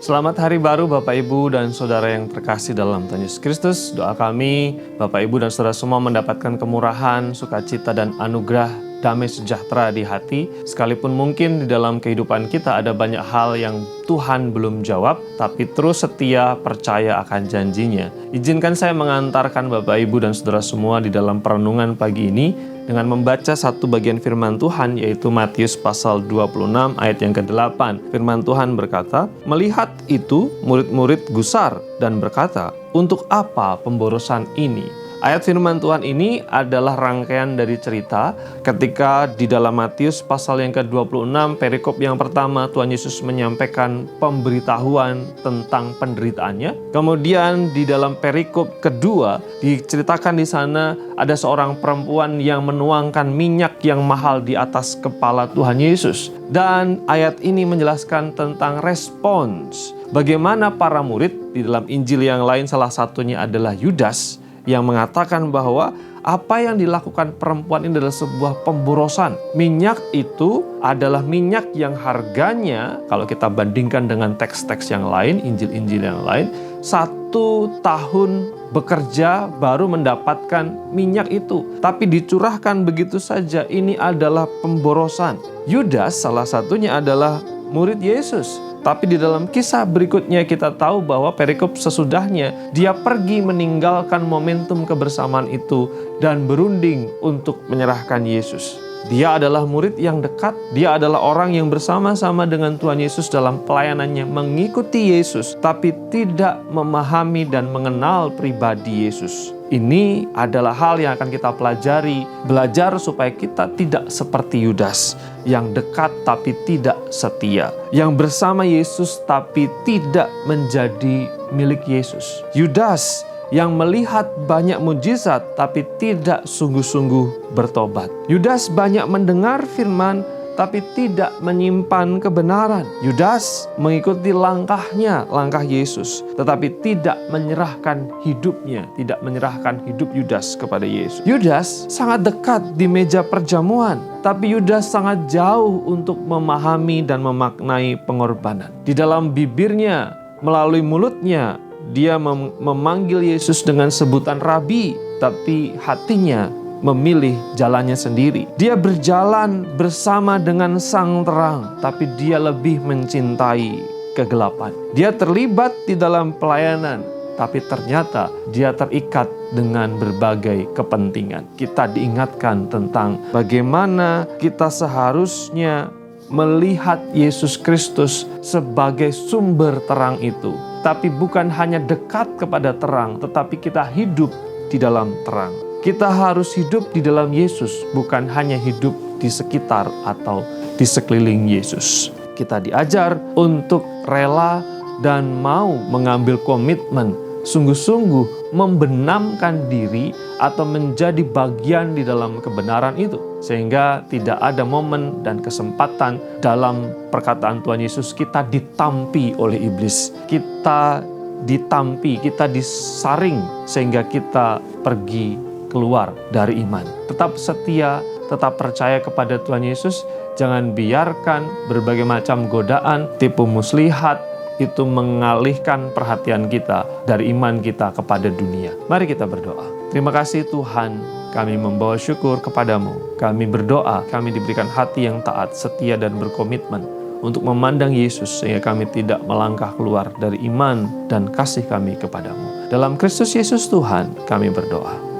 Selamat Hari Baru Bapak Ibu dan Saudara yang terkasih dalam Tuhan Yesus Kristus. Doa kami, Bapak Ibu dan Saudara semua mendapatkan kemurahan, sukacita dan anugerah damai sejahtera di hati. Sekalipun mungkin di dalam kehidupan kita ada banyak hal yang Tuhan belum jawab, tapi terus setia percaya akan janjinya. Izinkan saya mengantarkan Bapak Ibu dan Saudara semua di dalam perenungan pagi ini dengan membaca satu bagian firman Tuhan, yaitu Matius pasal 26 ayat yang ke-8. Firman Tuhan berkata, "Melihat itu, murid-murid gusar dan berkata, 'Untuk apa pemborosan ini?'" Ayat firman Tuhan ini adalah rangkaian dari cerita ketika di dalam Matius pasal yang ke-26, perikop yang pertama, Tuhan Yesus menyampaikan pemberitahuan tentang penderitaannya. Kemudian di dalam perikop kedua diceritakan di sana ada seorang perempuan yang menuangkan minyak yang mahal di atas kepala Tuhan Yesus. Dan ayat ini menjelaskan tentang respons bagaimana para murid. Di dalam Injil yang lain salah satunya adalah Yudas yang mengatakan bahwa apa yang dilakukan perempuan ini adalah sebuah pemborosan. Minyak itu adalah minyak yang harganya, kalau kita bandingkan dengan teks-teks yang lain, Injil-Injil yang lain, 1 tahun bekerja baru mendapatkan minyak itu. Tapi dicurahkan begitu saja, ini adalah pemborosan. Yudas salah satunya adalah murid Yesus. Tapi di dalam kisah berikutnya kita tahu bahwa perikop sesudahnya dia pergi meninggalkan momentum kebersamaan itu dan berunding untuk menyerahkan Yesus. Dia adalah murid yang dekat, dia adalah orang yang bersama-sama dengan Tuhan Yesus dalam pelayanannya mengikuti Yesus, tapi tidak memahami dan mengenal pribadi Yesus. Ini adalah hal yang akan kita pelajari, belajar supaya kita tidak seperti Yudas, yang dekat tapi tidak setia, yang bersama Yesus tapi tidak menjadi milik Yesus. Yudas yang melihat banyak mujizat tapi tidak sungguh-sungguh bertobat. Yudas banyak mendengar firman tapi tidak menyimpan kebenaran. Yudas mengikuti langkahnya, langkah Yesus, tetapi tidak menyerahkan hidupnya, tidak menyerahkan hidup Yudas kepada Yesus. Yudas sangat dekat di meja perjamuan, tapi Yudas sangat jauh untuk memahami dan memaknai pengorbanan. Di dalam bibirnya, melalui mulutnya, dia memanggil Yesus dengan sebutan Rabi, tapi hatinya memilih jalannya sendiri. Dia berjalan bersama dengan sang terang, tapi dia lebih mencintai kegelapan. Dia terlibat di dalam pelayanan, tapi ternyata dia terikat dengan berbagai kepentingan. Kita diingatkan tentang bagaimana kita seharusnya melihat Yesus Kristus sebagai sumber terang itu. Tapi bukan hanya dekat kepada terang, tetapi kita hidup di dalam terang. Kita harus hidup di dalam Yesus, bukan hanya hidup di sekitar atau di sekeliling Yesus. Kita diajar untuk rela dan mau mengambil komitmen, sungguh-sungguh membenamkan diri atau menjadi bagian di dalam kebenaran itu. Sehingga tidak ada momen dan kesempatan dalam perkataan Tuhan Yesus kita ditampi oleh iblis. Kita ditampi, kita disaring sehingga kita pergi keluar dari iman. Tetap setia, tetap percaya kepada Tuhan Yesus. Jangan biarkan berbagai macam godaan, tipu muslihat itu mengalihkan perhatian kita dari iman kita kepada dunia. Mari kita berdoa. Terima kasih Tuhan, kami membawa syukur kepadamu. Kami berdoa, kami diberikan hati yang taat, setia dan berkomitmen untuk memandang Yesus sehingga kami tidak melangkah keluar dari iman dan kasih kami kepadamu. Dalam Kristus Yesus Tuhan, kami berdoa.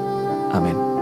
Amin.